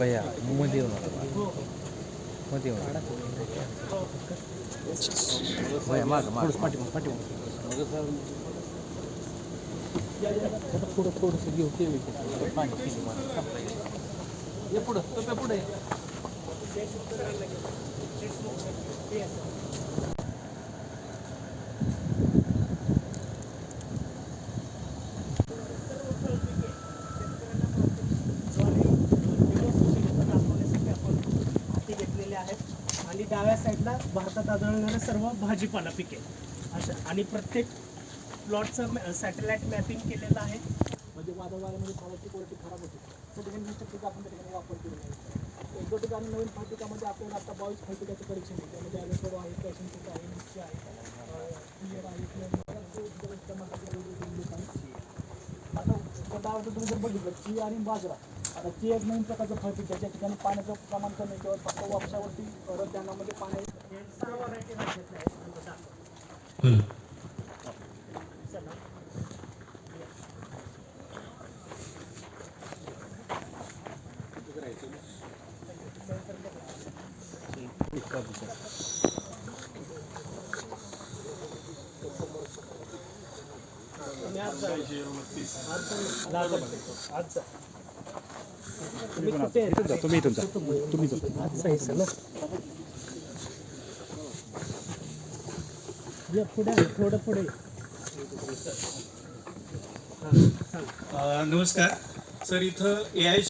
भैया मध्ये येऊन मध्ये येऊन भैया मागं पुढं थोडंसं घेऊ ते पाणी पुढं पुढे आणि डाव्या साईडला भारतात आढळणारे सर्व भाजीपाला पिके अशा आणि प्रत्येक प्लॉटचं सॅटेलाइट मॅपिंग केलेलं आहे. म्हणजे वादळवाऱ्यामध्ये फळाची क्वालिटी खराब होते त्या ठिकाणी 20% आपण त्या ठिकाणी वापर केलेला आहे. एक दोन ठिकाणी नवीन फळपिकामध्ये आपल्याला आता 22 फळपिकाचं परीक्षण आहे. त्यामध्ये ॲव्होकाडो आहे, पॅशन फ्रूट आहे, मिरची आहे, पियर आहे, आता त्याच्यावर तुम्ही जर बघितलं ची आणि बाजरा, आता ची एक नवीन प्रकारचं फळपीक आहे ज्या ठिकाणी पाण्याचं प्रमाण कमी किंवा फक्त वापशावरती उद्यानामध्ये पाणी तुम्ही पुढे थोडं पुढे. नमस्कार सर, इथं AI